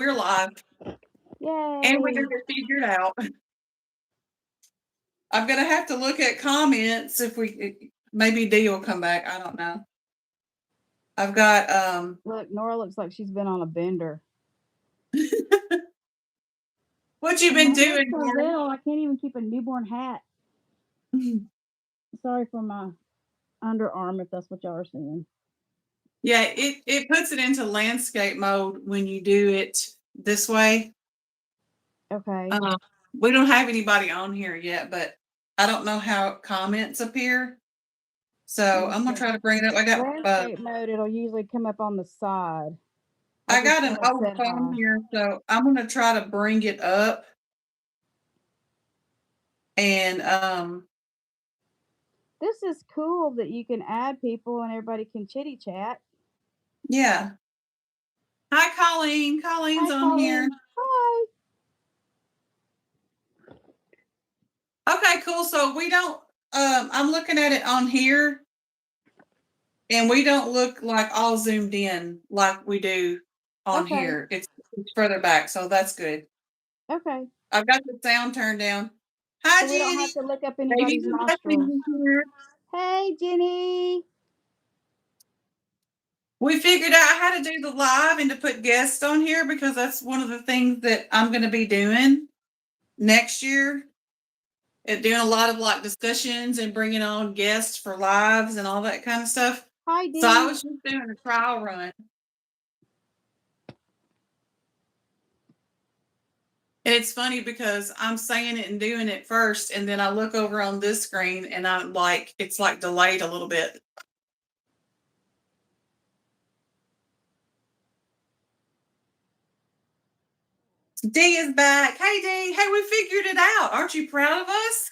we're live, and we got Yay! it figured out. I'm gonna have to look at comments if maybe Dee will come back. I don't know. I've got Look, Nora looks like she's been on a bender. what you And been my hair's doing, so Nora? little, I can't even keep a newborn hat. Sorry for my underarm if that's what y'all are seeing. Yeah, it puts it into landscape mode when you do it this way. Okay. We don't have anybody on here yet, but I don't know how comments appear. So I'm gonna try to bring it up. Landscape mode, it'll usually come up on the side. I just got an kinda old said phone hi. here, so I'm gonna try to bring it up. And This is cool that you can add people and everybody can chitty chat. yeah. Hi, Colleen. Colleen's Hi, on here. Colleen. Hi. Okay, cool. So we don't I'm looking at it on here, and we don't look like all zoomed in like we do on Okay. here. It's further back, so that's good. Okay. I've got the sound turned down. Hi, So we don't Jenny. have to look up Baby anybody's nostrils. Discussion here. Hey, Jenny. We figured out how to do the live and to put guests on here because that's one of the things that I'm going to be doing next year. Doing a lot of like discussions and bringing on guests for lives and all that kind of stuff. Hi, Dee. So I was just doing a trial run. And it's funny because I'm saying it and doing it first, and then I look over on this screen and I'm like, it's like delayed a little bit. Dee is back. Hey, Dee. Hey, we figured it out. Aren't you proud of us?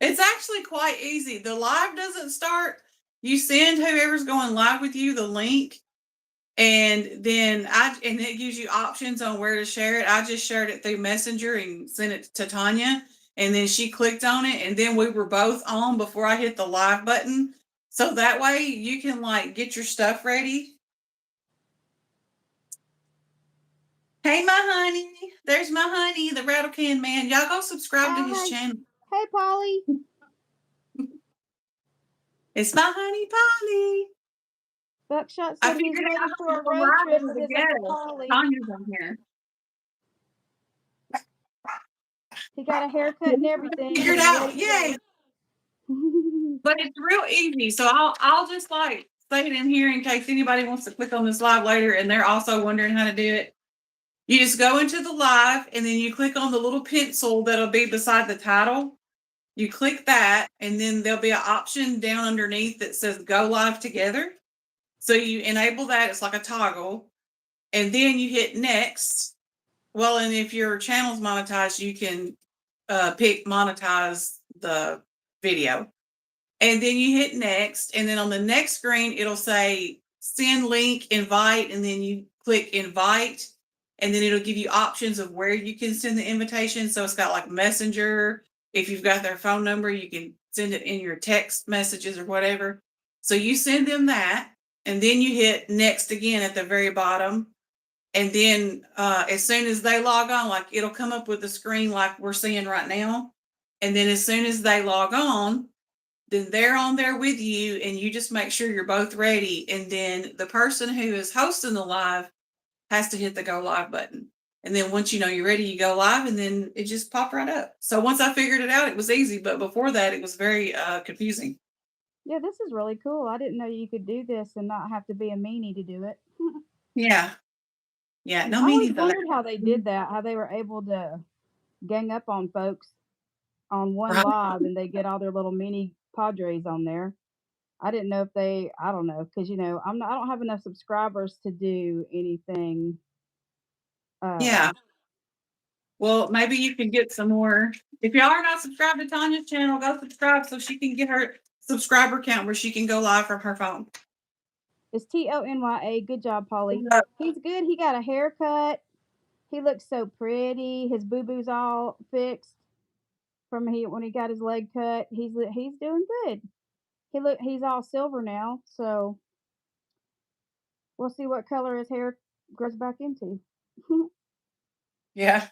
It's actually quite easy. The live doesn't start. You send whoever's going live with you the link, and then it gives you options on where to share it. I just shared it through Messenger and sent it to Tonya, and then she clicked on it, and then we were both on before I hit the live button. So that way you can like get your stuff ready. Hey, my honey. There's my honey, the Rattle Can Man. Y'all go subscribe to his channel. Hey, Polly. It's my honey, Polly. Buckshot I said he's figured ready out for a how to road trip live with his together. Uncle Polly. Tanya's on here. He got a haircut and everything. Figured out, yay! But it's real easy. So I'll just like say it in here in case anybody wants to click on this live later and they're also wondering how to do it. You just go into the live and then you click on the little pencil that'll be beside the title. You click that, and then there'll be an option down underneath that says go live together. So you enable that, it's like a toggle, and then you hit next. Well, and if your channel's monetized, you can pick monetize the video. And then you hit next, and then on the next screen, it'll say send link, invite, and then you click invite, and then it'll give you options of where you can send the invitation. So it's got like Messenger. If you've got their phone number, you can send it in your text messages or whatever. So you send them that, and then you hit next again at the very bottom. And then as soon as they log on, like it'll come up with a screen like we're seeing right now. And then as soon as they log on, then they're on there with you, and you just make sure you're both ready. And then the person who is hosting the live has to hit the go live button. And then once you know you're ready, you go live, and then it just popped right up. So once I figured it out, it was easy. But before that, it was very confusing. Yeah, this is really cool. I didn't know you could do this and not have to be a meanie to do it. Yeah. Yeah. No I always meaning wondered how they did that, how they were able to gang up on folks on one right. live and they get all their little mini padres on there. I didn't know if I don't know, because I don't have enough subscribers to do anything. Yeah. Well, maybe you can get some more. If y'all are not subscribed to Tanya's channel, go subscribe so she can get her subscriber count where she can go live from her phone. It's Tonya. Good job, Polly. He's good. He got a haircut. He looks so pretty. His boo boo's all fixed from when he got his leg cut. He's doing good. He's all silver now, so we'll see what color his hair grows back into. Yeah.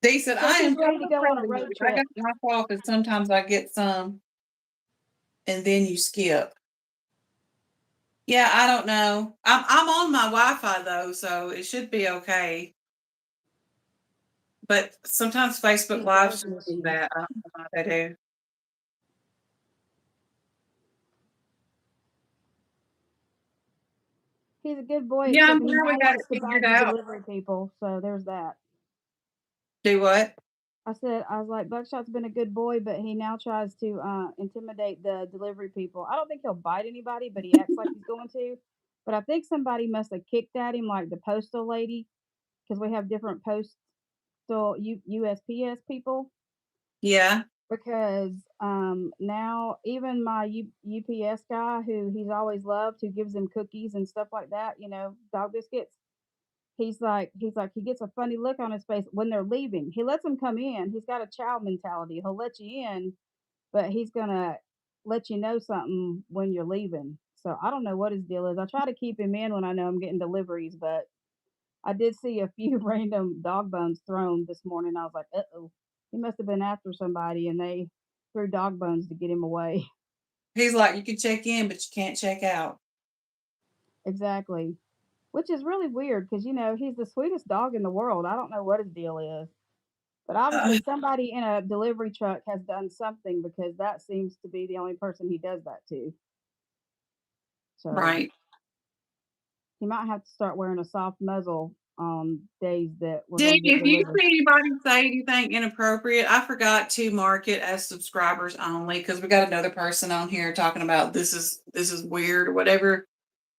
Decent. Says I he's am ready to so go on proud a of you. road I got trip. my coffee. Sometimes I get some and then you skip. Yeah, I don't know. I'm on my Wi-Fi though, so it should be okay. But sometimes Facebook He does Lives miss do you. that. I don't know why they do. He's a good boy, Yeah, I'm except he glad we now got it wants to figured bite the out. delivery people. So there's that. Do what? I was like, Buckshot's been a good boy, but he now tries to intimidate the delivery people. I don't think he'll bite anybody, but he acts like he's going to. But I think somebody must have kicked at him, like the postal lady, because we have different postal USPS people. Yeah. Because now even my UPS guy, who he's always loved, who gives him cookies and stuff like that, dog biscuits. He gets a funny look on his face when they're leaving. He lets them come in. He's got a child mentality. He'll let you in, but he's gonna let you know something when you're leaving. So I don't know what his deal is. I try to keep him in when I know I'm getting deliveries, but I did see a few random dog bones thrown this morning. I was like, oh, he must have been after somebody and they threw dog bones to get him away. He's like, you can check in, but you can't check out. Exactly. Which is really weird because, he's the sweetest dog in the world. I don't know what his deal is. But Uh, obviously, somebody in a delivery truck has done something because that seems to be the only person he does that to. So right. he might have to start wearing a soft muzzle on days that we're Dee, going to get if you delivered. see anybody say anything inappropriate, I forgot to mark it as subscribers only because we got another person on here talking about this is weird or whatever.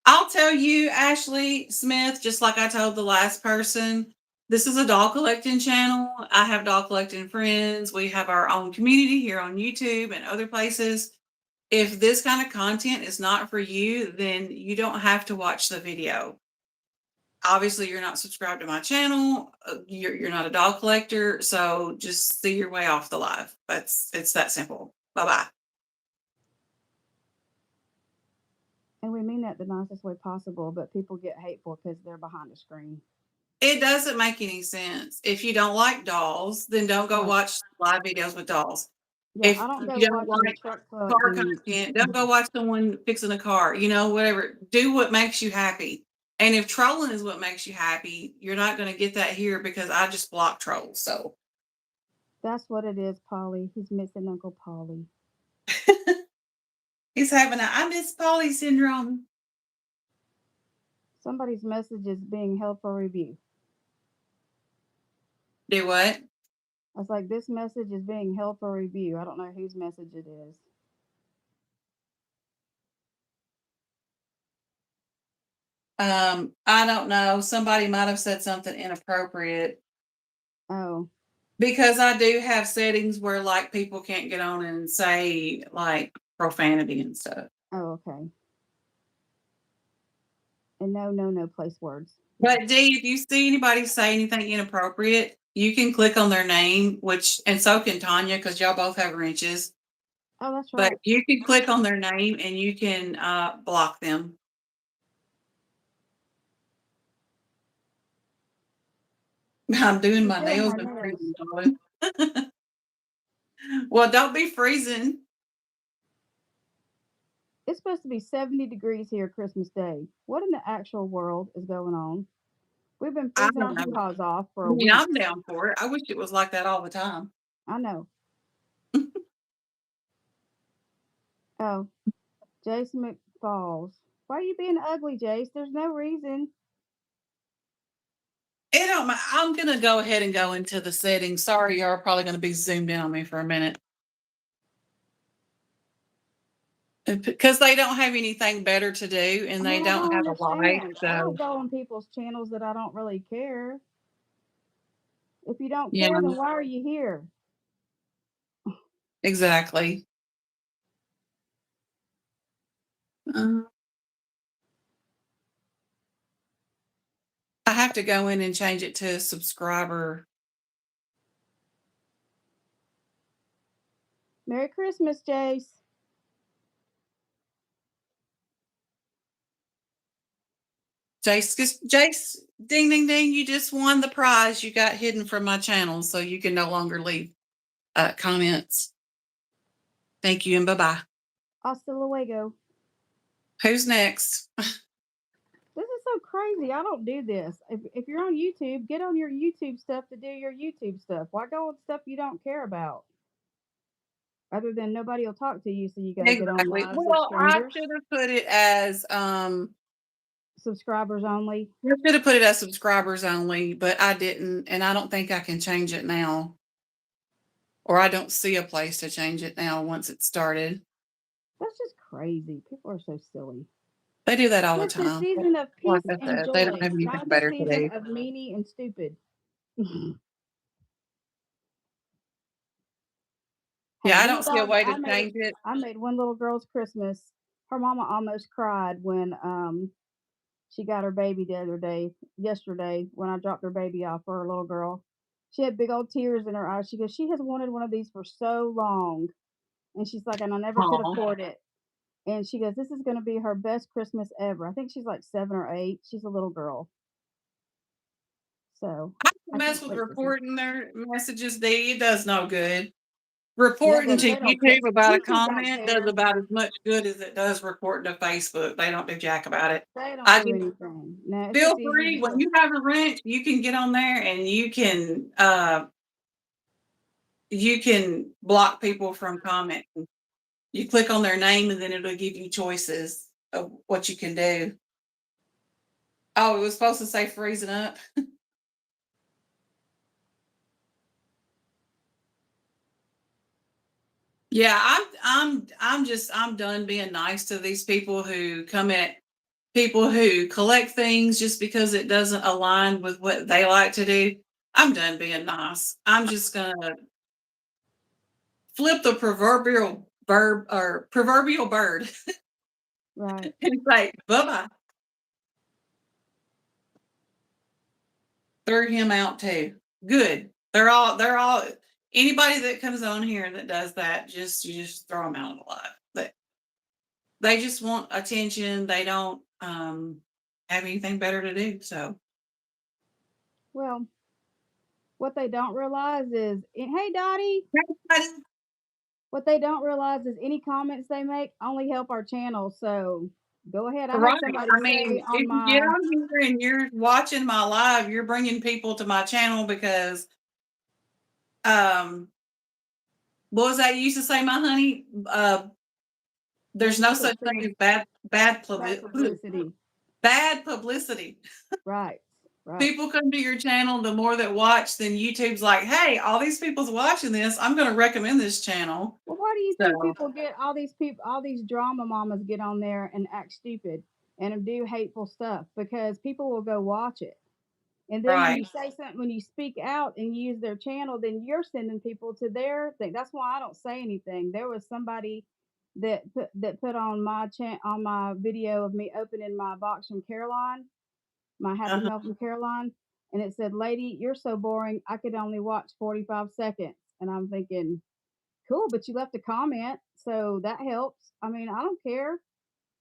I'll tell you, Ashley Smith, just like I told the last person, this is a doll collecting channel. I have doll collecting friends. We have our own community here on YouTube and other places. If this kind of content is not for you, then you don't have to watch the video. Obviously, you're not subscribed to my channel. You're not a doll collector, so just see your way off the live. It's that simple. Bye bye. And we mean that the nicest way possible, but people get hateful because they're behind a screen. It doesn't make any sense. If you don't like dolls, then don't go Right. watch live videos with dolls. Yeah, I If don't go you don't watch any like truck clubs car and content, don't go watch someone fixing a car, whatever. Do what makes you happy. And if trolling is what makes you happy, you're not going to get that here because I just block trolls. So that's what it is, Polly. He's missing Uncle Polly. he's having a I miss Polly syndrome. Somebody's message is being held for review. Do what? I was like, this message is being held for review. I don't know whose message it is. I don't know. Somebody might have said something inappropriate Oh, because I do have settings where like people can't get on and say like profanity and stuff. oh, okay. And no, no, no place words. But Dee, if you see anybody say anything inappropriate, you can click on their name, and so can Tonya because y'all both have wrenches. Oh, that's But right. you can click on their name and you can block them. I'm doing She's my doing nails my and nails. freezing, darling. Well, don't be freezing. It's supposed to be 70 degrees here Christmas Day. What in the actual world is going on? We've been I freezing don't our know. hoo haws off I for a mean, week. I'm down for it. I wish it was like that all the time. I know. Oh, Jace McFalls. Why are you being ugly, Jace? There's no reason. It don't matter. I'm gonna go ahead and go into the settings. Sorry, you're probably gonna be zoomed in on me for a minute. Because they don't have anything better to do and I they mean, I don't don't have a life. understand. I So don't go on people's channels that I don't really care. If you don't yeah, care, then why are you here? exactly. Uh, I have to go in and change it to subscriber. Merry Christmas, Jace. Jace, ding, ding, ding, you just won the prize. You got hidden from my channel, so you can no longer leave comments. Thank you and bye-bye. Hasta luego. Who's next? This is so crazy. I don't do this. If you're on YouTube, get on your YouTube stuff to do your YouTube stuff. Why go on stuff you don't care about? Other than nobody will talk to you, so you got to get on Exactly. lives of Well, I strangers. should have put it as Subscribers only. I should have put it as subscribers only, but I didn't, and I don't think I can change it now. Or I don't see a place to change it now once it started. That's just crazy. People are so silly. They do that all the It's a time. season of Like peace I and said, they don't joy, have anything not the better to season do. of meanie and stupid. Yeah, I We don't see a dogs. way to change it. I made one little girl's Christmas. Her mama almost cried when she got her baby the other day, yesterday, when I dropped her baby off for her little girl. She had big old tears in her eyes. She goes, she has wanted one of these for so long, and she's like, and I never could Aw. afford it. And she goes, this is going to be her best Christmas ever. I think she's like 7 or 8. She's a little girl. So I I don't can't mess with wait for her. reporting their messages. It does no good. Yeah, Reporting but to they don't care. YouTube about a YouTube don't comment does care. about as much good as it does reporting to Facebook. They don't do jack about it. They don't I do just anything. No, it's feel just easy free when to. you have a wrench, you can get on there and you can block people from commenting. You click on their name and then it'll give you choices of what you can do. Oh, it was supposed to say freezing up. Yeah, I'm done being nice to these people who come at people who collect things just because it doesn't align with what they like to do. I'm done being nice. I'm just gonna flip the proverbial bird Right. and say bye-bye. Threw him out too. Good. They're all anybody that comes on here that does that, you just throw them out of the live. They just want attention. They don't have anything better to do. So Well, what they don't realize is, hey, Dottie. What they don't realize is any comments they make only help our channel. So go ahead. I right. had somebody I say mean, on if you get my. on here and you're watching my live, you're bringing people to my channel because what was that you used to say, my honey? There's no such thing as bad Publicity. bad publicity. Right. Right. People come to your channel, the more that watch, then YouTube's like, hey, all these people's watching this. I'm going to recommend this channel. Well, why do you think So, people get all these drama mamas get on there and act stupid and do hateful stuff? Because people will go watch it. And then when right. you say something, when you speak out and use their channel, then you're sending people to their thing. That's why I don't say anything. There was somebody that put on on my video of me opening my box from Caroline, my Happy Uh-huh. Mail from Caroline, and it said, "Lady, you're so boring. I could only watch 45 seconds." And I'm thinking, cool, but you left a comment, so that helps. I mean, I don't care.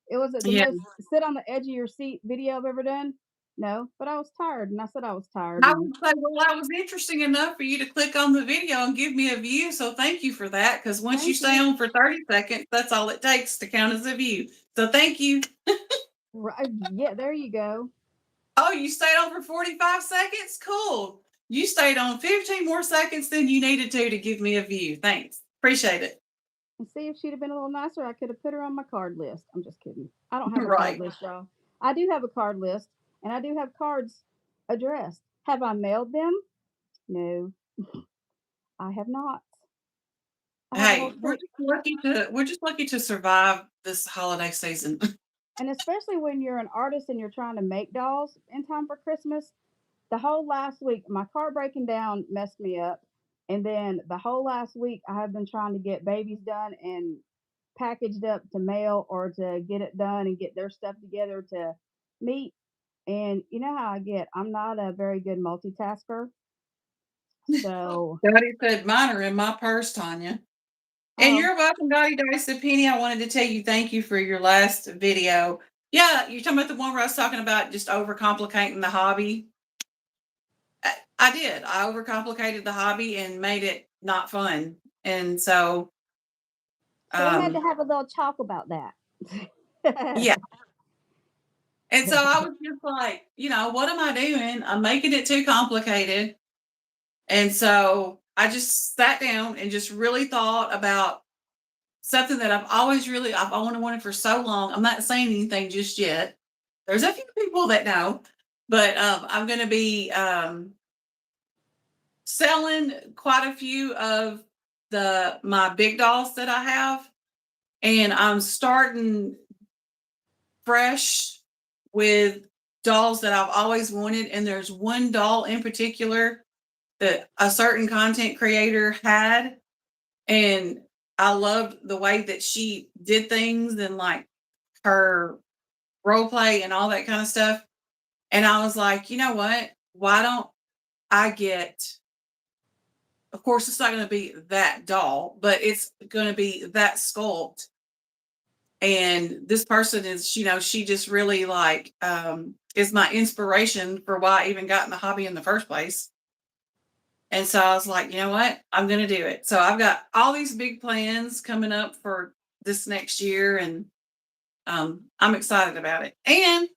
It was the Yeah. most sit on the edge of your seat video I've ever done. No, but I was tired, and I said I was tired, I and would say, well, that was interesting enough for you to click on the video and give me a view. So thank you for that. Because once you thank stay you. on for 30 seconds, that's all it takes to count as a view. So thank you. Right, yeah, there you go. Oh, you stayed on for 45 seconds? Cool. You stayed on 15 more seconds than you needed to give me a view. Thanks. Appreciate it. And see if she'd have been a little nicer, I could have put her on my card list. I'm just kidding. I don't have a card Right. list, y'all. I do have a card list, and I do have cards addressed. Have I mailed them? No, I have not. I have a whole Hey, trip. we're just lucky to survive this holiday season. And especially when you're an artist and you're trying to make dolls in time for Christmas, the whole last week, my car breaking down messed me up. And then the whole last week, I have been trying to get babies done and packaged up to mail or to get it done and get their stuff together to meet. And you know how I get. I'm not a very good multitasker. So, Dottie said, mine are in my purse, Tonya. And oh, you're welcome, Dottie Dice Penny. I wanted to tell you thank you for your last video. Yeah, you're talking about the one where I was talking about just overcomplicating the hobby. I did. I overcomplicated the hobby and made it not fun. And so, So we had to um, have a little talk about that. yeah. And so I was just like, what am I doing? I'm making it too complicated. And so I just sat down and just really thought about something that I've only wanted for so long. I'm not saying anything just yet. There's a few people that know, but I'm going to be selling quite a few of my big dolls that I have, and I'm starting fresh with dolls that I've always wanted. And there's one doll in particular that a certain content creator had, and I loved the way that she did things and like her role play and all that kind of stuff. And I was like, you know what? Why don't I get, of course, it's not going to be that doll, but it's going to be that sculpt. And this person is, she just really like is my inspiration for why I even got in the hobby in the first place. And so I was like, you know what? I'm going to do it. So I've got all these big plans coming up for this next year, and I'm excited about it. And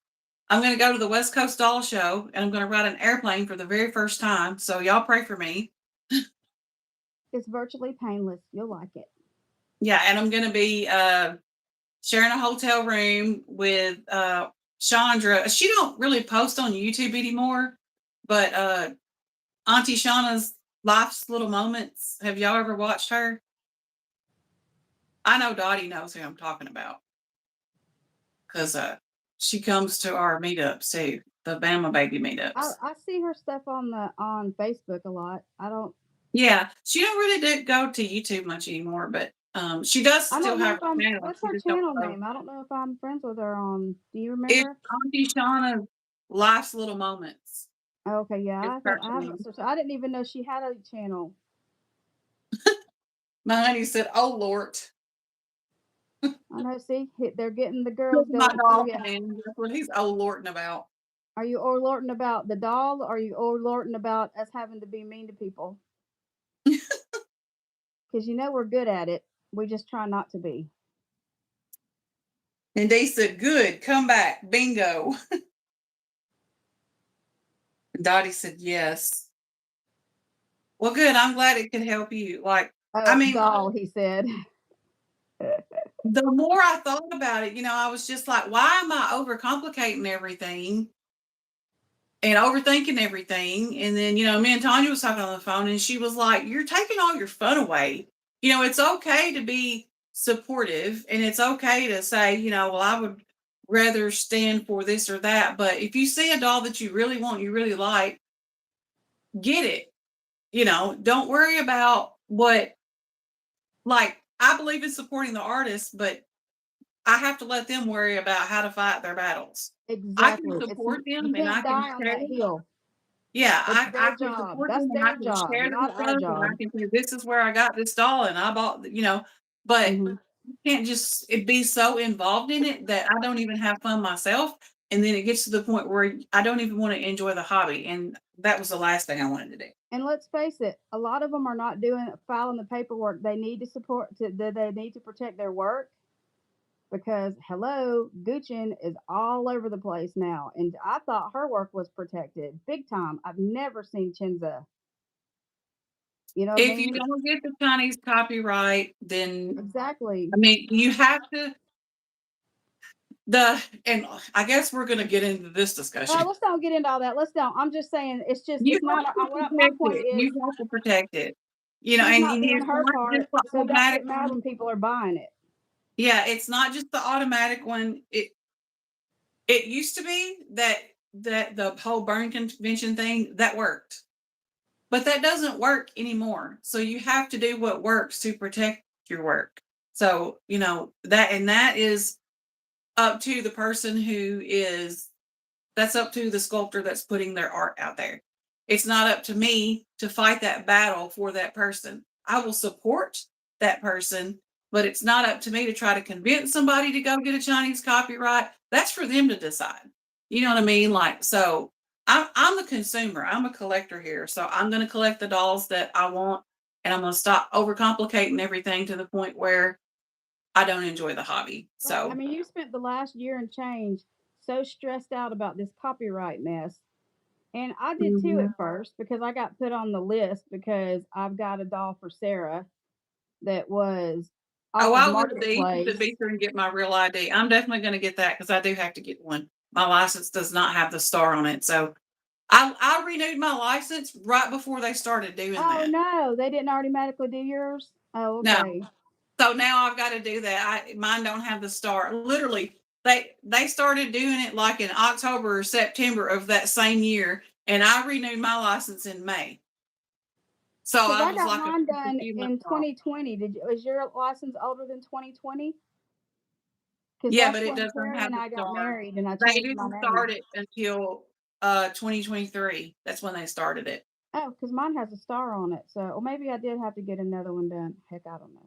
I'm going to go to the West Coast Doll Show, and I'm going to ride an airplane for the very first time. So y'all pray for me. It's virtually painless. You'll like it. Yeah, and I'm going to be sharing a hotel room with Chandra. She don't really post on YouTube anymore, but Auntie Shauna's Life's Little Moments. Have y'all ever watched her? I know Dottie knows who I'm talking about because she comes to our meetups too, the Bama Baby meetups. I see her stuff on Facebook a lot. I don't. Yeah, she don't really go to YouTube much anymore, but she does I still don't know have if her I'm. channel. What's She her just don't channel post. name? I don't know if I'm friends with her on. Do you It's remember? Auntie Shauna's Life's Little Moments. Okay, yeah, It's I her think I channel. haven't. So I didn't even know she had a channel. My honey said, "Oh Lord." I know. See, they're getting the girls My going. Oh dog yeah. fan. That's what he's oh lording about. Are you lorting about the doll? Or are you lorting about us having to be mean to people? Because we're good at it. We just try not to be. And they said, "Good, come back, bingo." And Dottie said, "Yes." Well, good. I'm glad it could help you. Like, I Oh, mean, doll, he said. the more I thought about it, I was just like, why am I overcomplicating everything and overthinking everything? And then, me and Tonya was talking on the phone, and she was like, "You're taking all your fun away." It's okay to be supportive, and it's okay to say, well, I would rather stand for this or that. But if you see a doll that you really want, you really like, get it. Don't worry about what, like, I believe in supporting the artist, but I have to let them worry about how to fight their battles. I can Exactly. support You them and I can't can die on share. that hill. Yeah, It's I their can job. support That's them and I their can job, share the not our stuff and I job. can say, this is where I got this doll and I bought, but Hmm. you can't just be so involved in it that I don't even have fun myself. And then it gets to the point where I don't even want to enjoy the hobby. And that was the last thing I wanted to do. And let's face it, a lot of them are not doing filing the paperwork they need to support. That they need to protect their work because hello, Gucci is all over the place now, and I thought her work was protected big time. I've never seen Chinza. You know what I If you mean? don't get the Chinese copyright, then Exactly. I mean, you have to and I guess we're going to get into this discussion. Let's don't get into all that. Let's don't. I'm just saying it's just You it's not. have to My protect point it. is You have to protect it. she's And not doing it's her not just part, the so don't automatic get mad when one. people are buying it. Yeah, it's not just the automatic one. It used to be that the whole burn convention thing that worked, but that doesn't work anymore. So you have to do what works to protect your work. So that is up to the person who is that's up to the sculptor that's putting their art out there. It's not up to me to fight that battle for that person. I will support that person, but it's not up to me to try to convince somebody to go get a Chinese copyright. That's for them to decide. You know what I mean? Like, so I'm the consumer. I'm a collector here. So I'm going to collect the dolls that I want, and I'm going to stop overcomplicating everything to the point where I don't enjoy the hobby. Right. I So, mean, you spent the last year and change so stressed out about this copyright mess. And I did too mhm. at first because I got put on the list because I've got a doll for Sarah that was Oh, off of I will be to Marketplace. be sure and get my real ID. I'm definitely going to get that because I do have to get one. My license does not have the star on it. So I renewed my license right before they started doing Oh that. no, they didn't automatically do yours? Oh, No. okay. So now I've got to do that. Mine don't have the star. Literally, they started doing it like in October or September of that same year, and I renewed my license in May. So Because I I was got like mine a done few months in off. 2020. Was your license older than 2020? Because Yeah, that's but it when doesn't Terry have and the I got star. married and I They changed my didn't name. start it until 2023. That's when they started it. Oh, because mine has a star on it. So, or maybe I did have to get another one done. Heck, I don't know.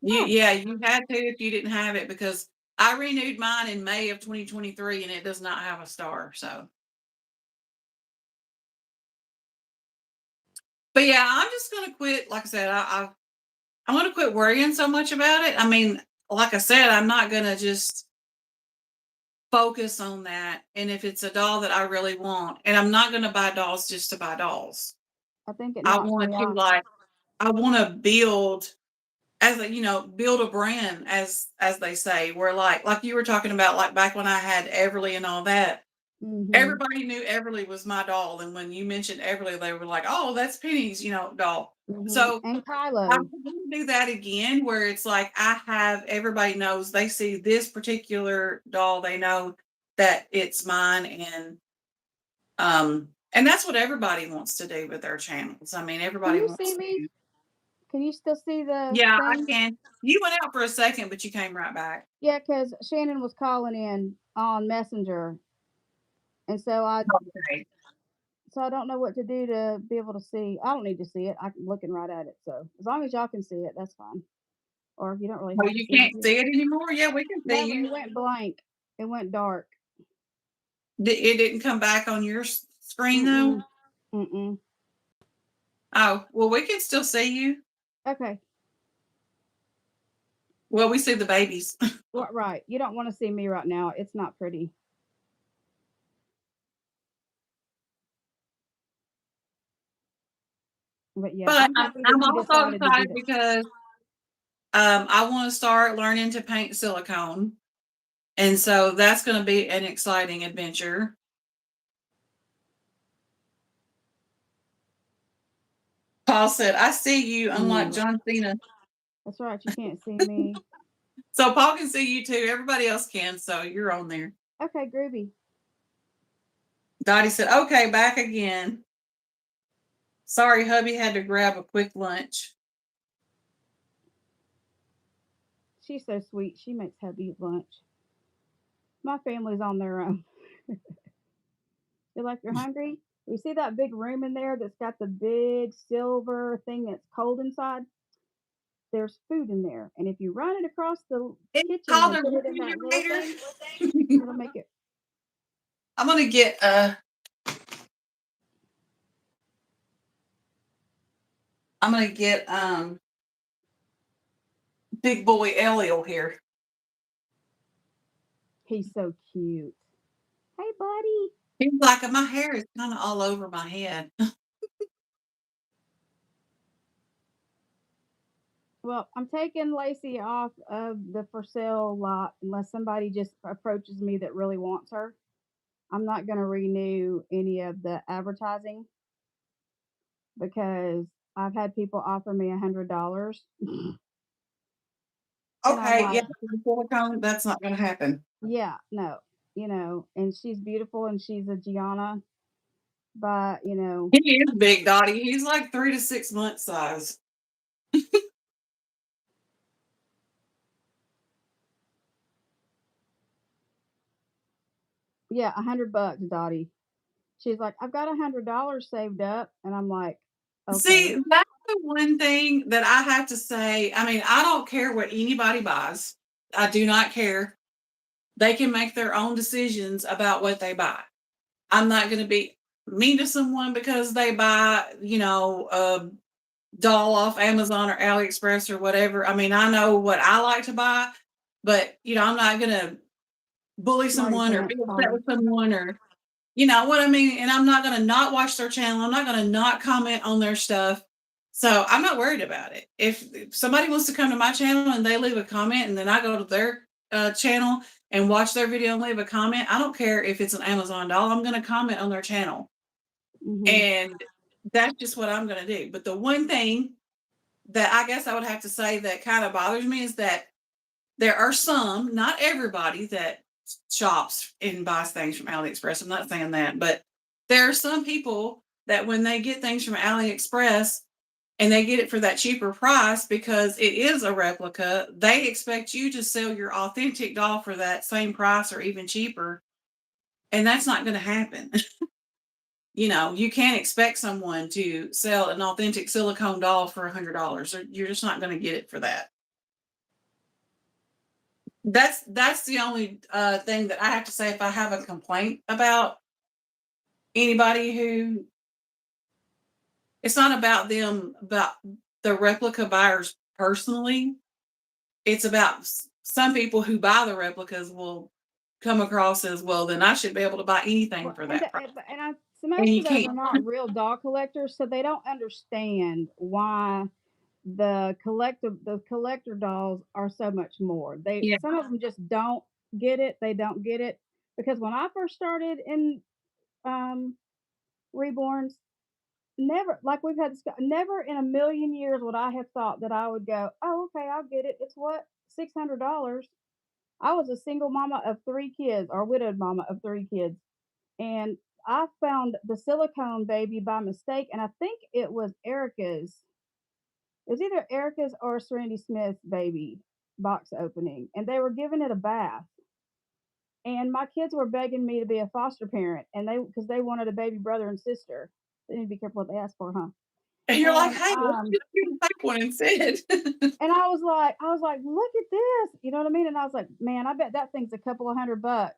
Huh. Yeah, you had to if you didn't have it because I renewed mine in May of 2023 and it does not have a star. So, but yeah, I'm just gonna quit. Like I said, I'm gonna quit worrying so much about it. I mean, like I said, I'm not gonna just focus on that. And if it's a doll that I really want, and I'm not gonna buy dolls just to buy dolls. I think it I knocks want me to off. I want to build as a build a brand as they say. Where like you were talking about like back when I had Everly and all that. Hmm. Everybody knew Everly was my doll, and when you mentioned Everly, they were like, "Oh, that's Penny's, doll." Hmm. So And I'm Kylo. going to do that again, where it's like I have everybody knows they see this particular doll, they know that it's mine, and that's what everybody wants to do with their channels. I mean, Can everybody you wants see me? to. Can you still see the Yeah, I thing? can. You went out for a second, but you came right back. Yeah, because Shannon was calling in on Messenger, and Okay. so I don't know what to do to be able to see. I don't need to see it. I'm looking right at it. So as long as y'all can see it, that's fine. Or if you don't really Oh, have to you see it. can't see it anymore. Yeah, we can see No, it you. went blank. It went dark. It didn't come back on your screen though. Mm-mm. Mm-mm. Oh, well, we can still see you. Okay. Well, we see the babies. Well, right. You don't want to see me right now. It's not pretty. But yeah, But I'm I'm, happy that I'm you also decided to do excited that. because I want to start learning to paint silicone. And so that's going to be an exciting adventure. Paul said, I see you, unlike Mm, John Cena. that's right. You can't see me. So Paul can see you too. Everybody else can. So you're on there. Okay, groovy. Dottie said, okay, back again. Sorry, hubby had to grab a quick lunch. She's so sweet. She makes hubby lunch. My family's on their own. They're like, you're hungry? You see that big room in there that's got the big silver thing that's cold inside? There's food in there. And if you run it across the It's kitchen called and a put it in that little refrigerator. thing, it'll make it. I'm gonna get big boy Elio here. He's so cute. Hey, buddy. He's like my hair is kind of all over my head. Well, I'm taking Lacey off of the for sale lot unless somebody just approaches me that really wants her. I'm not going to renew any of the advertising because I've had people offer me $100, and I'm Okay, yeah, like, silicone, that's not gonna happen. yeah, no, and she's beautiful and she's a Gianna, but He is big, Dottie. He's like 3 to 6 months size. yeah, $100, Dottie. She's like, I've got $100 saved up, and I'm like, See, okay. that's the the one thing that I have to say. I mean, I don't care what anybody buys. I do not care. They can make their own decisions about what they buy. I'm not going to be mean to someone because they buy, a doll off Amazon or AliExpress or whatever. I mean, I know what I like to buy, but I'm not going to bully Smarty someone or be pants, upset Polly. with someone, or you know what I mean? And I'm not going to not watch their channel. I'm not going to not comment on their stuff. So I'm not worried about it. If somebody wants to come to my channel and they leave a comment and then I go to their channel and watch their video and leave a comment, I don't care if it's an Amazon doll. I'm going to comment on their channel. And that's just what I'm going to do. But the one thing that I guess I would have to say that kind of bothers me is that there are some, not everybody, that shops and buys things from AliExpress. I'm not saying that, but there are some people that when they get things from AliExpress and they get it for that cheaper price because it is a replica, they expect you to sell your authentic doll for that same price or even cheaper. And that's not going to happen. You can't expect someone to sell an authentic silicone doll for $100, or you're just not going to get it for that. That's the only thing that I have to say if I have a complaint about anybody who, it's not about them, about the replica buyers personally. It's about some people who buy the replicas will come across as, well, then I should be able to buy anything Well, for and that price. so And most you of those can't. are not real doll collectors, so they don't understand why the collector dolls are so much more. Yeah. Some of them just don't get it. They don't get it because when I first started in um, reborns, never, like we've had this, never in a million years would I have thought that I would go, oh, okay, I'll get it. It's what, $600. I was a single mama of 3 kids, or widowed mama of 3 kids, and I found the silicone baby by mistake, and I think it was Erica's. It was either Erica's or Serenity Smith's baby box opening, and they were giving it a bath. And my kids were begging me to be a foster parent, and because they wanted a baby brother and sister. They need to be careful what they ask for, huh? And you're like, And hey, let's just do the fake one instead. I was like, look at this, you know what I mean? And I was like, man, I bet that thing's a couple of $100.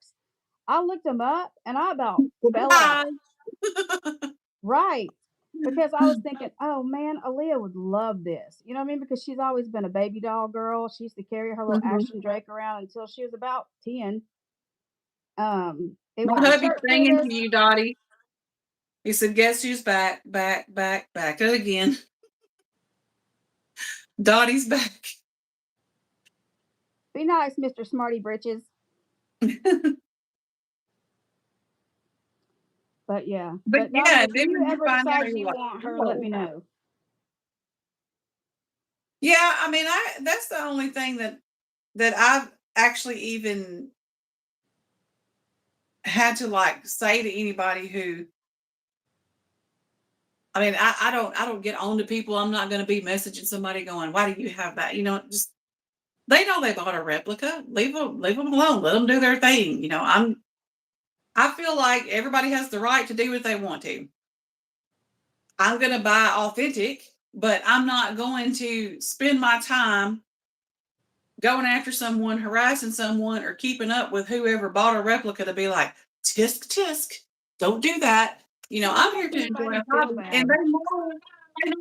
I looked them up, and I about fell Bye. out. Right. Because I was thinking, oh man, Aaliyah would love this. You know what I mean? Because she's always been a baby doll girl. She used to carry her little Mhm. Ashton Drake around until she was about 10. It My went to hubby's church with singing us. to you, Dottie. He said, guess who's back, back, back, back again. Dottie's back. Be nice, Mr. Smarty Britches. But yeah. But But Dottie, yeah, if then you when you ever find out, decide you're you like, want her, let oh. me know. Yeah, I mean, that's the only thing that I've actually even had to like say to anybody who, I mean, I don't get on to people. I'm not going to be messaging somebody going, why do you have that? Just they know they bought a replica. Leave them alone. Let them do their thing. I feel like everybody has the right to do what they want to. I'm going to buy authentic, but I'm not going to spend my time going after someone, harassing someone, or keeping up with whoever bought a replica to be like, tisk, tisk, don't do that. I'm here to enjoy a Anybody feel hobby, and bad. they know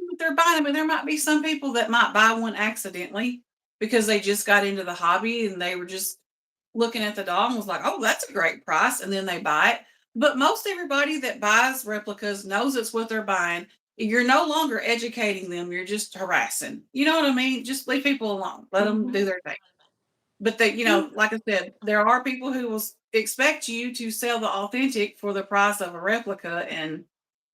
what they're buying. I mean, there might be some people that might buy one accidentally because they just got into the hobby and they were just looking at the doll and was like, oh, that's a great price. And then they buy it. But most everybody that buys replicas knows it's what they're buying. You're no longer educating them. You're just harassing. You know what I mean? Just leave people alone. Let them do their thing. But they, like I said, there are people who will expect you to sell the authentic for the price of a replica. And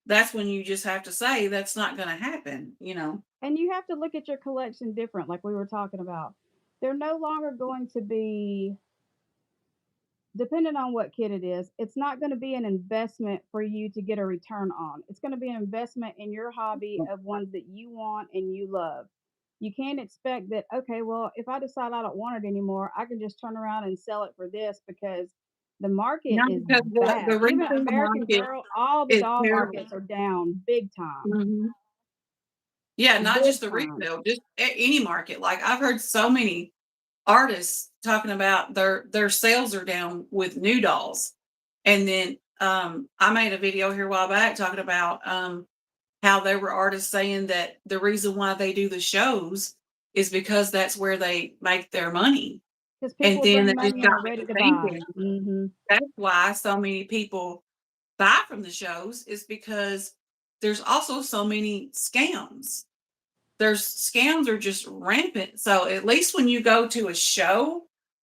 that's when you just have to say that's not going to happen. And you have to look at your collection different, like we were talking about. They're no longer going to be, depending on what kid it is, it's not going to be an investment for you to get a return on. It's going to be an investment in your hobby of ones that you want and you love. You can't expect that, okay, well, if I decide I don't want it anymore, I can just turn around and sell it for this because the market Not is because the bad. Even resale American market Girl, all the is doll terrible. markets are down big time. Mhm. Yeah, not Big just the time. retail, just any market. Like I've heard so many artists talking about their sales are down with new dolls. And then I made a video here a while back talking about how there were artists saying that the reason why they do the shows is because that's where they make their money. Because And people then bring that just money and got are me ready to to buy. thinking Hmm. that's why so many people buy from the shows is because there's also so many scams. There's scams are just rampant. So at least when you go to a show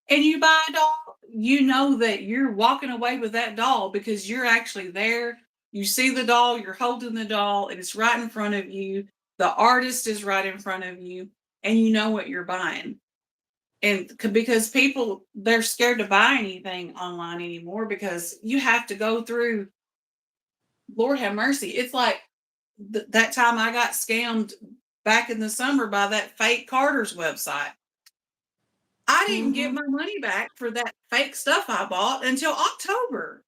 and you buy a doll, you know that you're walking away with that doll because you're actually there. You see the doll, you're holding the doll, and it's right in front of you. The artist is right in front of you, and you know what you're buying. And because people they're scared to buy anything online anymore because you have to go through Lord have mercy. It's like that time I got scammed back in the summer by that fake Carter's website. I didn't get Hmm. my money back for that fake stuff I bought until October.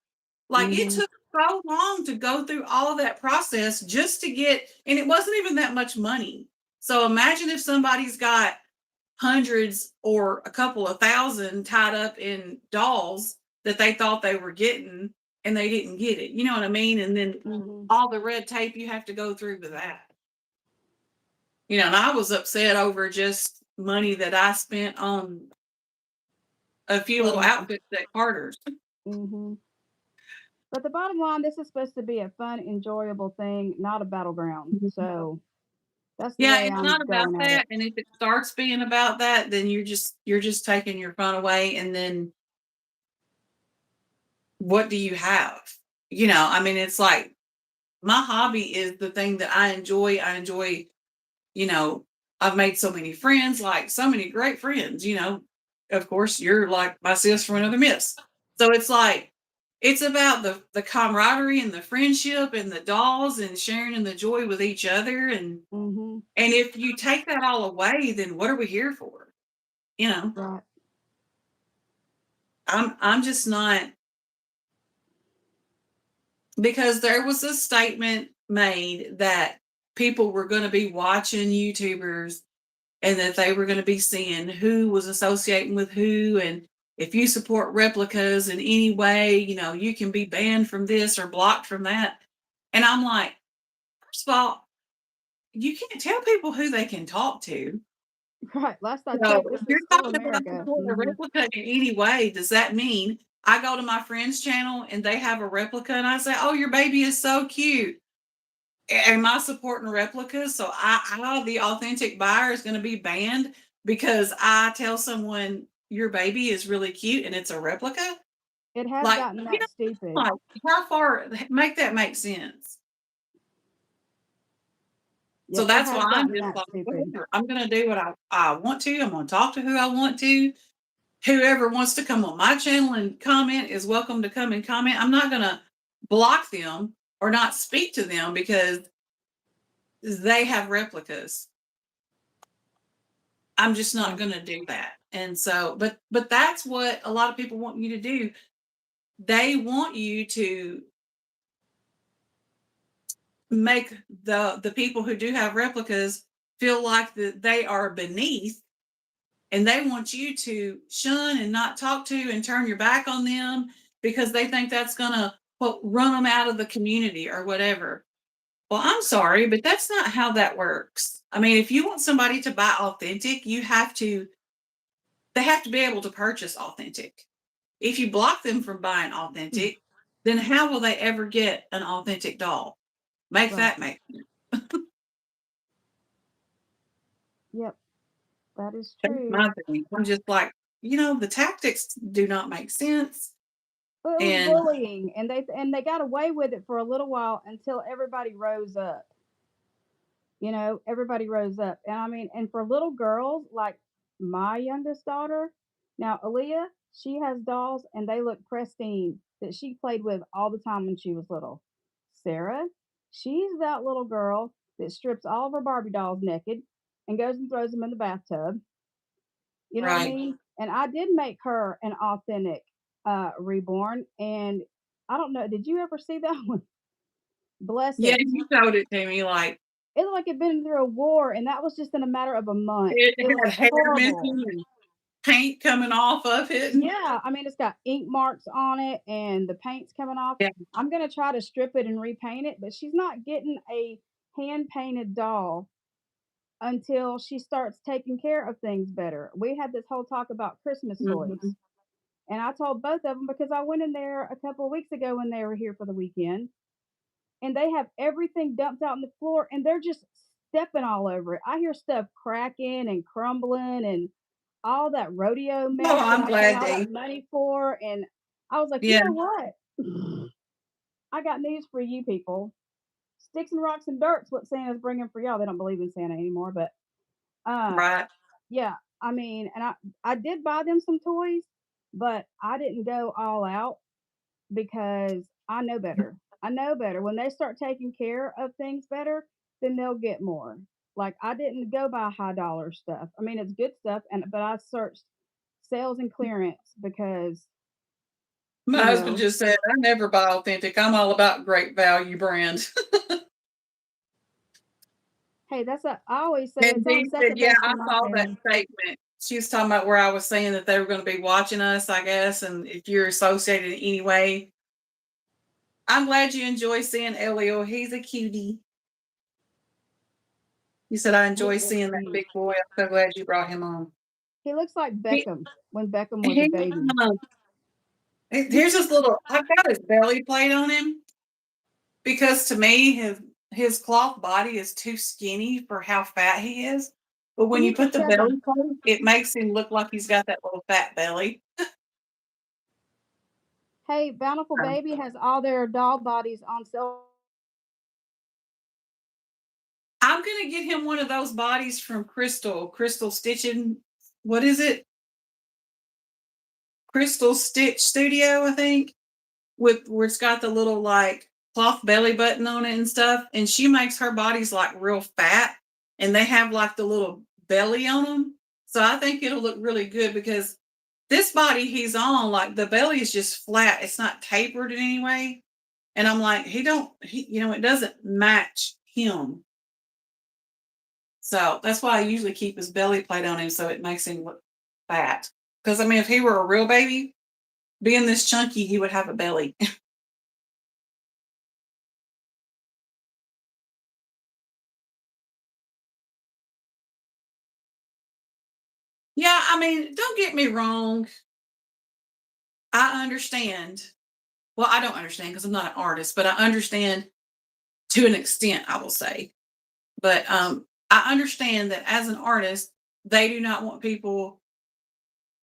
Like it Hmm. took so long to go through all of that process just to get, and it wasn't even that much money. So imagine if somebody's got hundreds or a couple of thousand tied up in dolls that they thought they were getting and they didn't get it. You know what I mean? And then Hmm. all the red tape you have to go through with that. And I was upset over just money that I spent on a few little Clothing. outfits at Carter's. Hmm. But the bottom line, this is supposed to be a fun, enjoyable thing, not a battleground. So that's the Yeah, way it's I'm not about going at it. that. And if it starts being about that, then you're just taking your fun away. And then what do you have? I mean, it's like my hobby is the thing that I enjoy. I enjoy, you know, I've made so many friends, like so many great friends. Of course, you're like my sis from another miss. So it's like it's about the camaraderie and the friendship and the dolls and sharing in the joy with each other. Hmm. And if you take that all away, then what are we here for? You know, Right. I'm just not because there was a statement made that people were going to be watching YouTubers and that they were going to be seeing who was associating with who. And if you support replicas in any way, you can be banned from this or blocked from that. And I'm like, first of all, you can't tell people who they can talk to. Right. Last I So checked, if this you're is still talking about America. supporting a Hmm. replica in any way, does that mean I go to my friend's channel and they have a replica and I say, "Oh, your baby is so cute." Am I supporting replicas? So the authentic buyer, is going to be banned because I tell someone your baby is really cute and it's a replica? It has Like, gotten that stupid. like how far make that make sense? So Yep, it that's why has I'm gotten just that like, stupid. whatever. I'm going to do what I want to. I'm going to talk to who I want to. Whoever wants to come on my channel and comment is welcome to come and comment. I'm not going to block them or not speak to them because they have replicas. I'm just not Yeah. going to do that. And so, but that's what a lot of people want you to do. They want you to make the people who do have replicas feel like that they are beneath, and they want you to shun and not talk to and turn your back on them because they think that's going to run them out of the community or whatever. Well, I'm sorry, but that's not how that works. I mean, if you want somebody to buy authentic, they have to be able to purchase authentic. If you block them from buying authentic, then how will they ever get an authentic doll? Make Right. that make sense. Yep. That is That's true. my thing. I'm just like, the tactics do not make sense. But it was And bullying, and they got away with it for a little while until everybody rose up. Everybody rose up. And I mean, and for little girls like my youngest daughter, now Aaliyah, she has dolls and they look pristine that she played with all the time when she was little. Sarah, she's that little girl that strips all of her Barbie dolls naked and goes and throws them in the bathtub. You know what I right. mean? And I did make her an authentic reborn. And I don't know, did you ever see that one? Bless Yeah, it. you showed it to me like It looked like it'd been through a war, and that was just in a matter of a month. It It was had hair horrible. missing and paint coming off of it. Yeah, I mean, it's got ink marks on it and the paint's coming off. Yeah, I'm gonna try to strip it and repaint it, but she's not getting a hand painted doll until she starts taking care of things better. We had this whole talk about Christmas mhm. toys, and I told both of them because I went in there a couple of weeks ago when they were here for the weekend, and they have everything dumped out on the floor, and they're just stepping all over it. I hear stuff cracking and crumbling and all that rodeo Oh, mess that I'm I paid glad all they that money for, and I was like, "You yeah, know what? I got news for you people. Sticks and rocks and dirt's what Santa's bringing for y'all." They don't believe in Santa anymore, but uh, right. yeah, I mean, and I did buy them some toys, but I didn't go all out because I know better. I know better. When they start taking care of things better, then they'll get more. Like I didn't go buy high dollar stuff. I mean, it's good stuff, and but I searched sales and clearance because My you husband know, just said, "I never buy authentic. I'm all about great value brand." hey, that's a. I always say And it's on he said, second "Yeah, best I in my saw that family. statement." She was talking about where I was saying that they were going to be watching us, I guess, and if you're associated in any way. I'm glad you enjoy seeing Elio. He's a cutie. He said, "I He enjoy is seeing that cute. big boy. I'm so glad you brought him on." He looks like He, Beckham when Beckham was a he baby. here's this little, I've got his belly plate on him because to me, his cloth body is too skinny for how fat he is. But He when you needs a put the chubby. belly plate, it makes him look like he's got that little fat belly. Hey, Bountiful Um, Baby has all their doll bodies on sale. I'm gonna get him one of those bodies from Crystal Stitching. What is it? Crystal Stitch Studio, I think, with where it's got the little like cloth belly button on it and stuff. And she makes her bodies like real fat, and they have like the little belly on them. So I think it'll look really good because this body he's on, like the belly is just flat. It's not tapered in any way. And I'm like, it doesn't match him. So that's why I usually keep his belly plate on him so it makes him look fat. Because I mean, if he were a real baby, being this chunky, he would have a belly. Yeah, I mean, don't get me wrong. I understand. Well, I don't understand because I'm not an artist, but I understand to an extent, I will say. But I understand that as an artist, they do not want people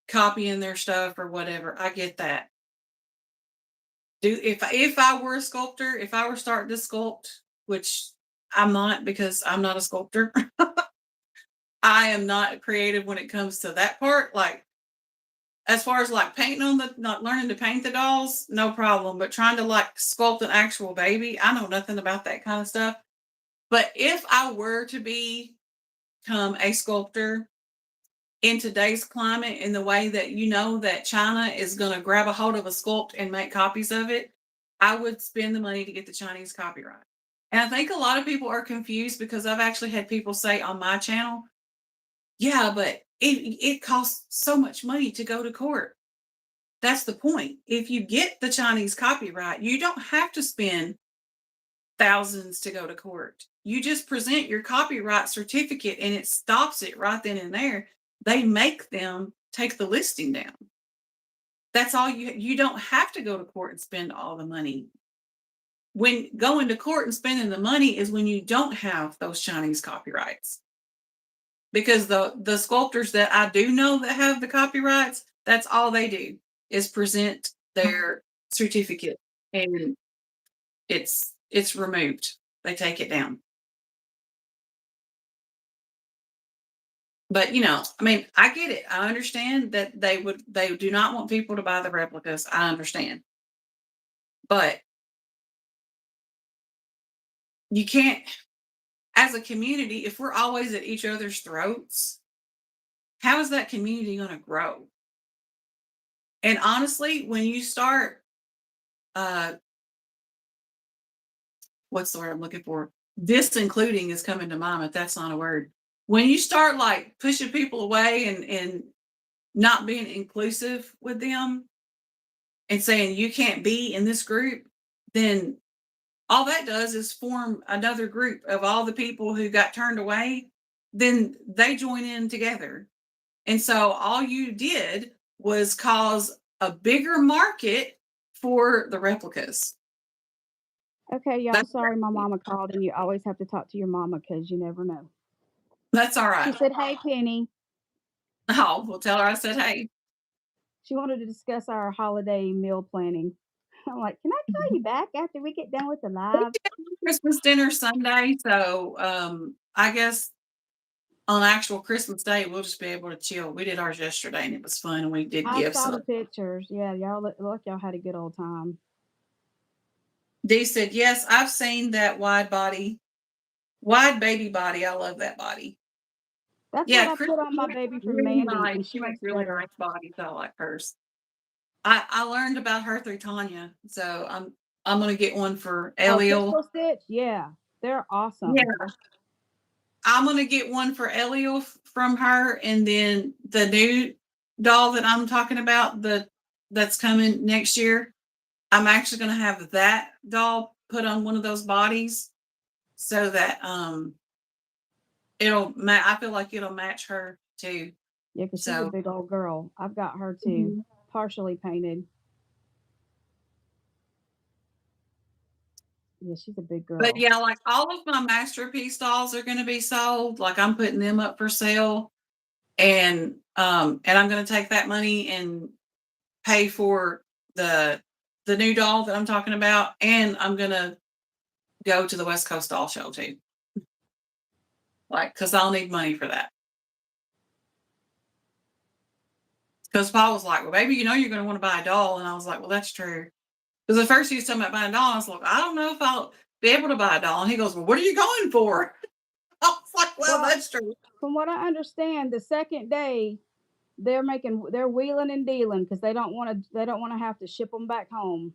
copying their stuff or whatever. I get that. If I were a sculptor, if I were starting to sculpt, which I'm not because I'm not a sculptor, I am not creative when it comes to that part. Like as far as like painting on the not learning to paint the dolls, no problem. But trying to like sculpt an actual baby, I know nothing about that kind of stuff. But if I were to become a sculptor in today's climate, in the way that you know that China is going to grab a hold of a sculpt and make copies of it, I would spend the money to get the Chinese copyright. And I think a lot of people are confused because I've actually had people say on my channel, yeah, but it costs so much money to go to court. That's the point. If you get the Chinese copyright, you don't have to spend thousands to go to court. You just present your copyright certificate and it stops it right then and there. They make them take the listing down. That's all you don't have to go to court and spend all the money. When going to court and spending the money is when you don't have those Chinese copyrights. Because the sculptors that I do know that have the copyrights, that's all they do is present their certificate and it's removed. They take it down. But I mean, I get it. I understand that they do not want people to buy the replicas. I understand. But you can't, as a community, if we're always at each other's throats, how is that community going to grow? And honestly, when you start, uh, what's the word I'm looking for? disincluding is coming to mind, but that's not a word. When you start like pushing people away and not being inclusive with them and saying you can't be in this group, then all that does is form another group of all the people who got turned away. Then they join in together. And so all you did was cause a bigger market for the replicas. Okay, y'all. That's Sorry, my mama called, and you always have to talk to your mama because you never know. all She right. said, "Hey, Penny." Oh, we'll tell her I said, hey. She wanted to discuss our holiday meal planning. I'm like, "Can I call you back after we get done with the live?" Christmas dinner Sunday. So I guess on actual Christmas Day, we'll just be able to chill. We did ours yesterday and it was fun and we did I gifts. saw the pictures. Yeah, y'all look like y'all had a good old time. Dee said, yes, I've seen that wide baby body. I love that body. That's what Yeah, I Chris put on my makes baby from really Mandy, nice. and She she makes looks really better. nice bodies. I like hers. I learned about her through Tonya. So I'm gonna get one for Oh, Eliel. Crystal Stitch? Yeah, they're awesome. Yeah. I'm gonna get one for Eliel from her, and then the new doll that I'm talking about, that's coming next year. I'm actually gonna have that doll put on one of those bodies so that I feel like it'll match her too. Yeah, because she's a So big old girl. I've got her too, Mhm. partially painted. Yeah, she's a big But girl. yeah, like all of my masterpiece dolls are gonna be sold. Like I'm putting them up for sale, and I'm gonna take that money and pay for the new doll that I'm talking about, and I'm gonna go to the West Coast Doll Show too. Like, because I'll need money for that. Because Paul was like, well, baby, you're going to want to buy a doll. And I was like, well, that's true. Because at first he was talking about buying a doll. I was like, I don't know if I'll be able to buy a doll. And he goes, well, what are you going for? I was like, well, Well, that's true. from what I understand, the second day they're wheeling and dealing because they don't want to have to ship them back home.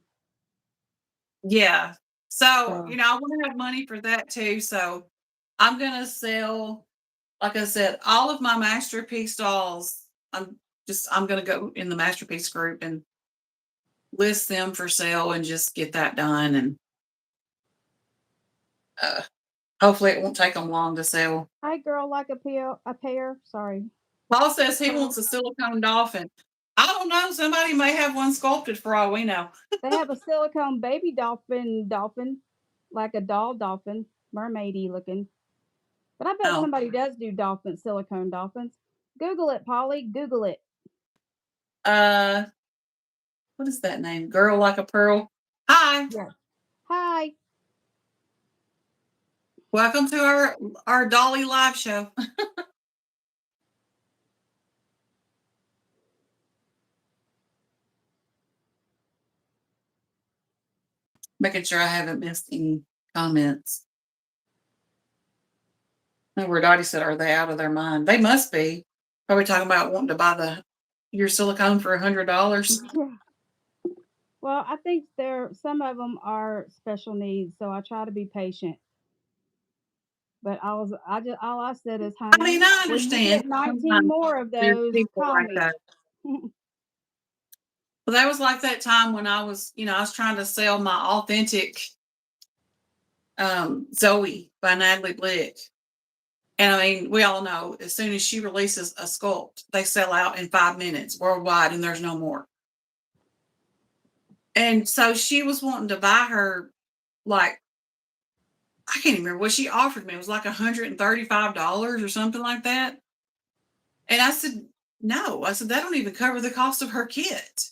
Yeah. So, So I want to have money for that too. So I'm going to sell, like I said, all of my masterpiece dolls. I'm going to go in the masterpiece group and list them for sale and just get that done. And uh, hopefully it won't take them long to sell. hi, girl, like a pair. Sorry, Paul says he wants a silicone dolphin. I don't know. Somebody may have one sculpted for all we know. they have a silicone baby dolphin, like a doll dolphin, mermaidy looking. But I bet Oh, somebody does do silicone dolphins. Google it, Polly. Google it. uh, what is that name? Girl like a pearl. Hi, Yeah. Hi. welcome to our Dolly live show. Making sure I haven't missed any comments. No, where Dottie said, "Are they out of their mind?" They must be. Probably talking about wanting to buy your silicone for $100. Yeah. Well, I think some of them are special needs, so I try to be patient. But all I said is, I mean, honey, I when you understand. get 19 Sometimes more of there's those, people call like me. that. Well, that was like that time when I was trying to sell my authentic Zoe by Natalie Blick. And I mean, we all know as soon as she releases a sculpt, they sell out in 5 minutes worldwide and there's no more. And so she was wanting to buy her, like, I can't even remember what she offered me. It was like $135 or something like that. And I said, no. I said, that don't even cover the cost of her kit.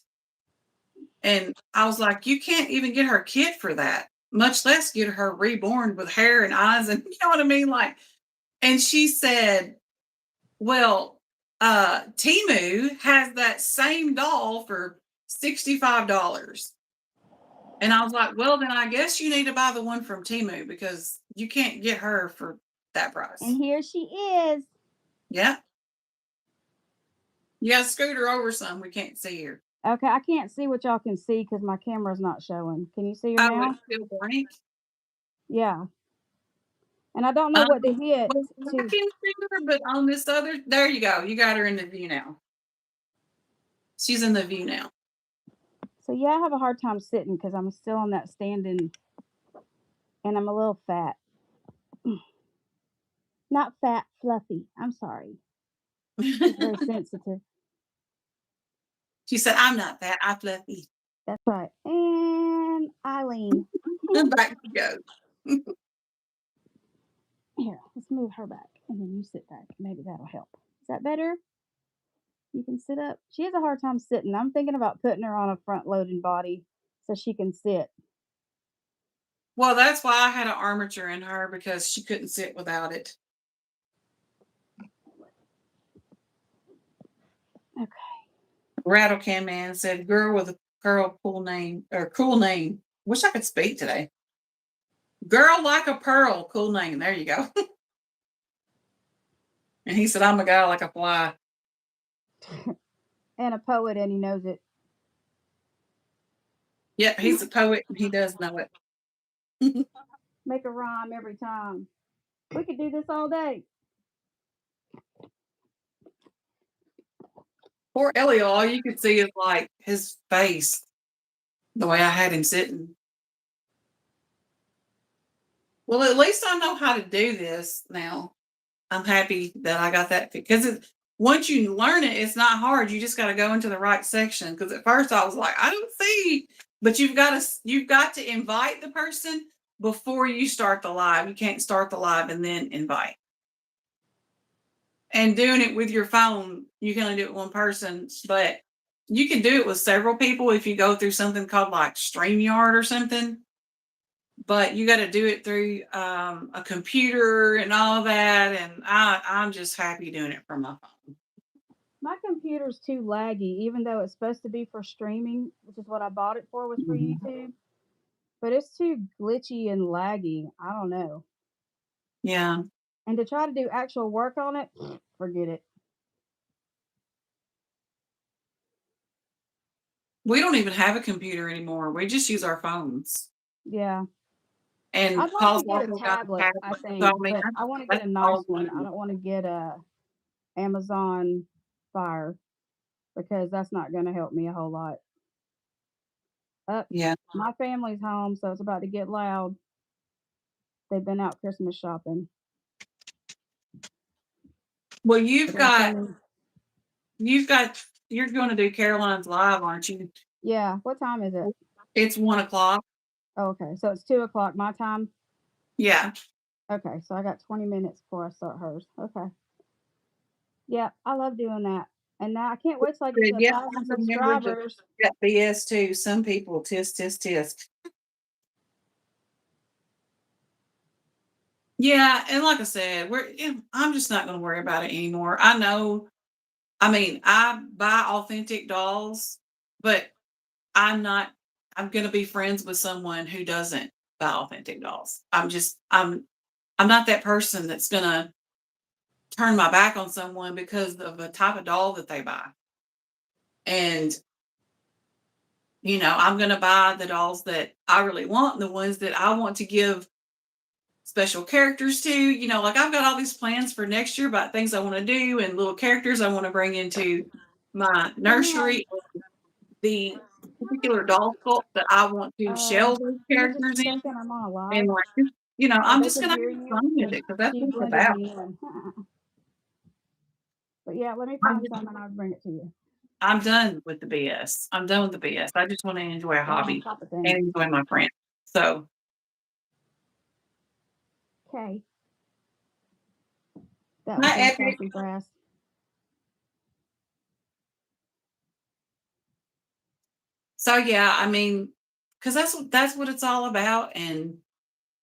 And I was like, you can't even get her kit for that, much less get her reborn with hair and eyes. And you know what I mean? Like, and she said, well, Timu has that same doll for $65. And I was like, well, then I guess you need to buy the one from Timu because you can't get her for that price. And here she is. Yeah. You got to scoot her over some. We can't see her. Okay, I can't see what y'all can see because my camera's not showing. Can you see her Oh, it's now? still blank. Yeah. And I don't know what to hit. Well, I can see her, but on this other, there you go. You got her in the view now. She's in the view now. So yeah, I have a hard time sitting because I'm still on that standing, and I'm a little fat. Not fat, fluffy. I'm sorry. It's very sensitive. She said, "I'm not fat. I'm fluffy." That's right. And Eileen. Back she goes. Here, let's move her back, and then you sit back. Maybe that'll help. Is that better? You can sit up. She has a hard time sitting. I'm thinking about putting her on a front loading body so she can sit. Well, that's why I had an armature in her because she couldn't sit without it. Okay. Rattle Can Man said, "Girl with a curl, cool name or cool name." Wish I could speak today. Girl like a pearl, cool name. There you go. And he said, "I'm a guy like a fly." And a poet, and he knows it. Yep, he's a poet and he does know it. Make a rhyme every time. We could do this all day. Poor Elliot, all you could see is like his face, the way I had him sitting. Well, at least I know how to do this now. I'm happy that I got that because once you learn it, it's not hard. You just got to go into the right section. Because at first I was like, I don't see, but you've got to invite the person before you start the live. You can't start the live and then invite. And doing it with your phone, you can only do it one person, but you can do it with several people if you go through something called like StreamYard or something. But you got to do it through a computer and all that. And I'm just happy doing it from my phone. My computer's too laggy, even though it's supposed to be for streaming, which is what I bought it for, was for YouTube. But it's too glitchy and laggy. I don't know. Yeah. And to try to do actual work on it, forget it. We don't even have a computer anymore. We just use our phones. Yeah. And I'd like Paul's to get a also got a tablet, tablet. I So, think, I mean, but I want to get that's a nice all one. good. I don't want to get a Amazon Fire because that's not going to help me a whole lot. Yeah. My family's home, so it's about to get loud. They've been out Christmas shopping. Well, They're you're going to do Caroline's Live, aren't you? Yeah. What time is it? It's 1:00. Okay, so it's 2 o'clock my time. Yeah. Okay, so I got 20 minutes before I start hers. Okay. Yeah, I love doing that. And now I can't wait till I get to Yeah, 1,000 I remember subscribers. that BS too. Some people tisk, tisk, tisk. Yeah, and like I said, I'm just not going to worry about it anymore. I know. I mean, I buy authentic dolls, but I'm not. I'm going to be friends with someone who doesn't buy authentic dolls. I'm not that person that's going to turn my back on someone because of the type of doll that they buy. And I'm going to buy the dolls that I really want, and the ones that I want to give special characters to. Like I've got all these plans for next year about things I want to do and little characters I want to bring into my nursery. The particular doll sculpt that I want to shell those Give me just a characters in. second. I'm on a And live. like, Oh, I'm they just can going to hear have you fun with because it because that's she what it's blended about. me in. But yeah, let me I'm, find just, some and I'll bring it to you. I'm done with the BS. I'm done with the BS. I just want to enjoy a Stay on hobby top of and things. enjoy my friends. So, Okay. That was my going to epic. cause some grass. So yeah, I mean, because that's what it's all about, and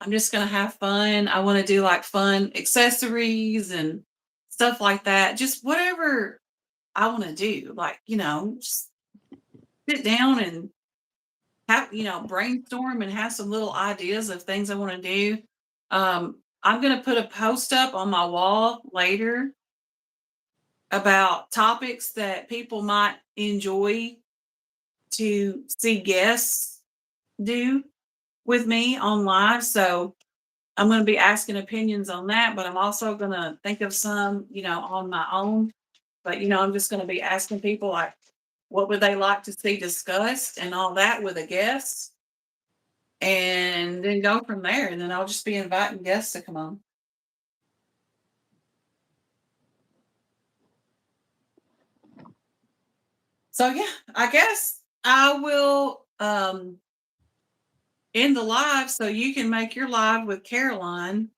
I'm just gonna have fun. I want to do like fun accessories and stuff like that. Just whatever I want to do. Like just sit down and have brainstorm and have some little ideas of things I want to do. I'm gonna put a post up on my wall later about topics that people might enjoy to see guests do with me on live. So I'm going to be asking opinions on that, but I'm also going to think of some, on my own. But, I'm just going to be asking people like, what would they like to see discussed and all that with a guest, and then go from there. And then I'll just be inviting guests to come on. So yeah, I guess I will end the live so you can make your live with Caroline.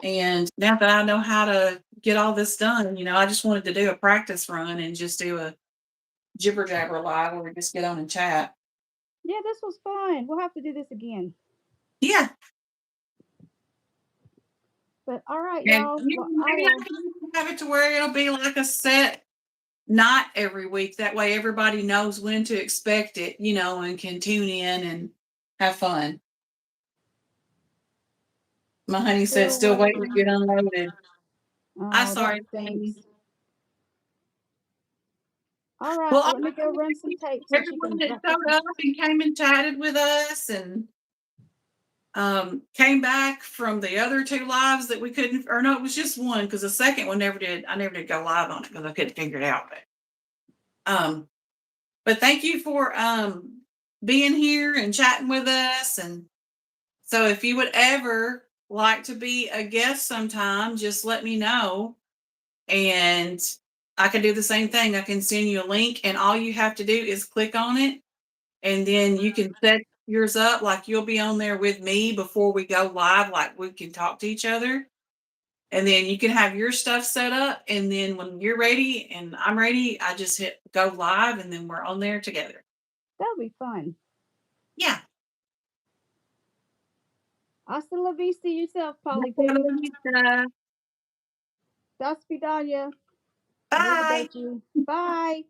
And now that I know how to get all this done, I just wanted to do a practice run and just do a jibber jabber live where we just get on and chat. Yeah, this was fun. We'll have to do this again. Yeah. But all right, And y'all. Well, maybe I can have it to where it'll be like a set night every week. That way everybody knows when to expect it, and can tune in and have fun. My honey said, still waiting to get unloaded. I'm Oh, sorry. that stinks. All right, Well, let me go run some tape so she everyone can that wrap showed up. up and came and chatted with us and came back from the other 2 lives that we couldn't, or no, it was just one because the second one I never did go live on it because I couldn't figure it out. But thank you for being here and chatting with us. And so if you would ever like to be a guest sometime, just let me know. And I can do the same thing. I can send you a link, and all you have to do is click on it, and then you can set yours up like you'll be on there with me before we go live, like we can talk to each other. And then you can have your stuff set up, and then when you're ready and I'm ready, I just hit go live, and then we're on there together. That'll be fun. Yeah. Hasta la vista yourself, Polly Poo. Das vidanya. Bye. Bye.